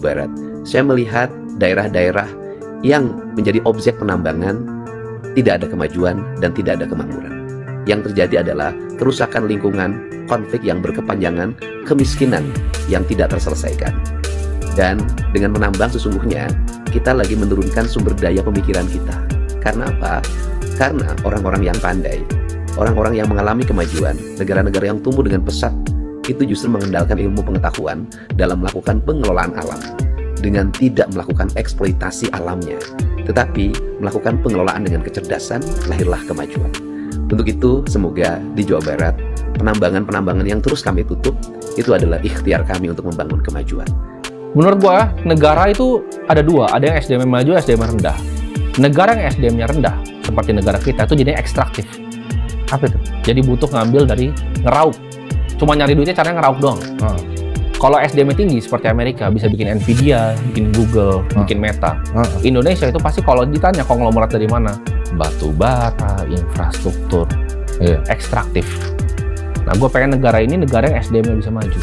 Barat, saya melihat daerah-daerah yang menjadi objek penambangan tidak ada kemajuan dan tidak ada kemakmuran. Yang terjadi adalah kerusakan lingkungan, konflik yang berkepanjangan, kemiskinan yang tidak terselesaikan. Dan dengan menambang sesungguhnya kita lagi menurunkan sumber daya pemikiran kita. Karena apa? Karena orang-orang yang pandai, orang-orang yang mengalami kemajuan, negara-negara yang tumbuh dengan pesat, itu justru mengandalkan ilmu pengetahuan dalam melakukan pengelolaan alam dengan tidak melakukan eksploitasi alamnya, tetapi melakukan pengelolaan dengan kecerdasan, lahirlah kemajuan. Untuk itu, semoga di Jawa Barat, penambangan-penambangan yang terus kami tutup, itu adalah ikhtiar kami untuk membangun kemajuan. Menurut gua, negara itu ada dua, ada yang SDM maju, SDM rendah. Negara yang SDM-nya rendah, seperti negara kita, itu jadinya ekstraktif. Apa itu? Jadi butuh ngambil dari ngeraup. Cuma nyari duitnya caranya ngeraup doang. Kalau SDM tinggi seperti Amerika bisa bikin Nvidia, bikin Google, bikin Meta. Indonesia itu pasti kalau ditanya konglomerat dari mana, batu bara, infrastruktur, ekstraktif. Nah, gue pengen negara ini negara yang SDM-nya bisa maju.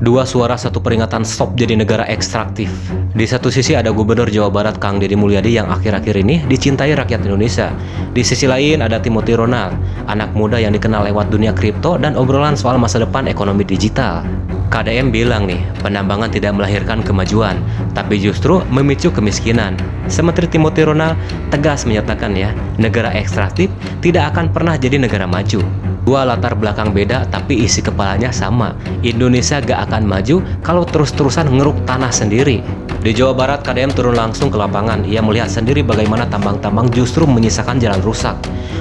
Dua suara satu peringatan stop jadi negara ekstraktif. Di satu sisi ada Gubernur Jawa Barat Kang Deddy Mulyadi yang akhir-akhir ini dicintai rakyat Indonesia. Di sisi lain ada Timothy Ronald, anak muda yang dikenal lewat dunia kripto dan obrolan soal masa depan ekonomi digital. KDM bilang nih, penambangan tidak melahirkan kemajuan, tapi justru memicu kemiskinan. Sementara Timothy Ronald tegas menyatakan ya, negara ekstraktif tidak akan pernah jadi negara maju. Dua latar belakang beda tapi isi kepalanya sama. Indonesia gak akan maju kalau terus-terusan ngeruk tanah sendiri. Di Jawa Barat, KDM turun langsung ke lapangan. Ia melihat sendiri bagaimana tambang-tambang justru menyisakan jalan rusak,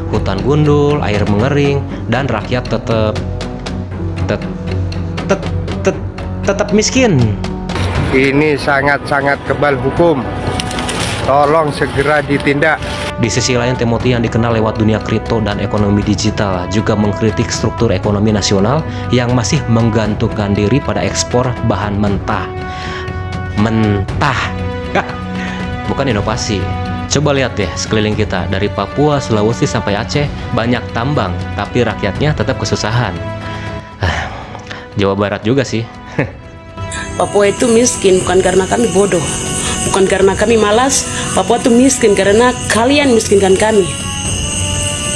hutan gundul, air mengering, dan rakyat tetap miskin. Ini sangat-sangat kebal hukum. Tolong segera ditindak. Di sisi lain, Timothy yang dikenal lewat dunia kripto dan ekonomi digital juga mengkritik struktur ekonomi nasional yang masih menggantungkan diri pada ekspor bahan mentah. Bukan inovasi. Coba lihat deh sekeliling kita, dari Papua, Sulawesi sampai Aceh, banyak tambang, tapi rakyatnya tetap kesusahan. Jawa Barat juga sih. Papua itu miskin bukan karena kami bodoh, bukan karena kami malas. Papua itu miskin karena kalian miskinkan kami.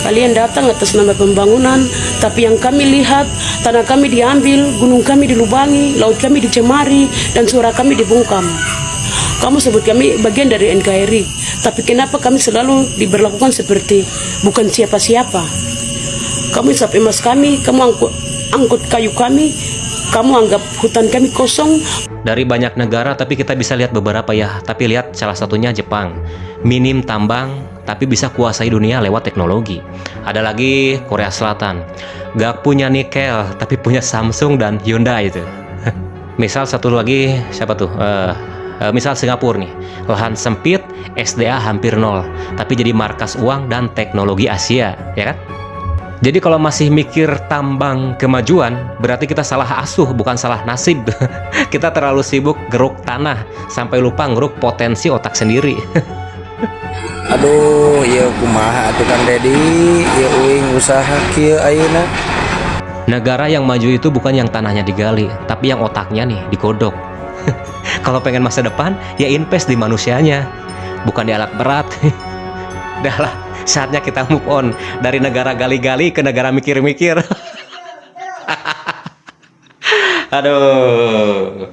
Kalian datang atas nama pembangunan, tapi yang kami lihat, tanah kami diambil, gunung kami dilubangi, laut kami dicemari, dan suara kami dibungkam. Kamu sebut kami bagian dari NKRI, tapi kenapa kami selalu diberlakukan seperti bukan siapa-siapa? Kamu isap emas kami, kamu angkut kayu kami, kamu anggap hutan kami kosong. Dari banyak negara, tapi kita bisa lihat beberapa ya. Tapi lihat salah satunya Jepang. Minim tambang, tapi bisa kuasai dunia lewat teknologi. Ada lagi Korea Selatan. Gak punya nikel, tapi punya Samsung dan Hyundai itu. Misal satu lagi, siapa tuh? Misal Singapura nih. Lahan sempit, SDA hampir nol. Tapi jadi markas uang dan teknologi Asia, ya kan? Jadi kalau masih mikir tambang kemajuan, berarti kita salah asuh, bukan salah nasib. Kita terlalu sibuk geruk tanah, sampai lupa ngeruk potensi otak sendiri. Aduh, ya kumaha atuh Kang Deddy, ya uing usaha kieu ayeuna. Negara yang maju itu bukan yang tanahnya digali, tapi yang otaknya nih digodok. Kalau pengen masa depan, ya invest di manusianya, bukan di alat berat. Dah lah. Saatnya kita move on dari negara gali-gali ke negara mikir-mikir. Aduh.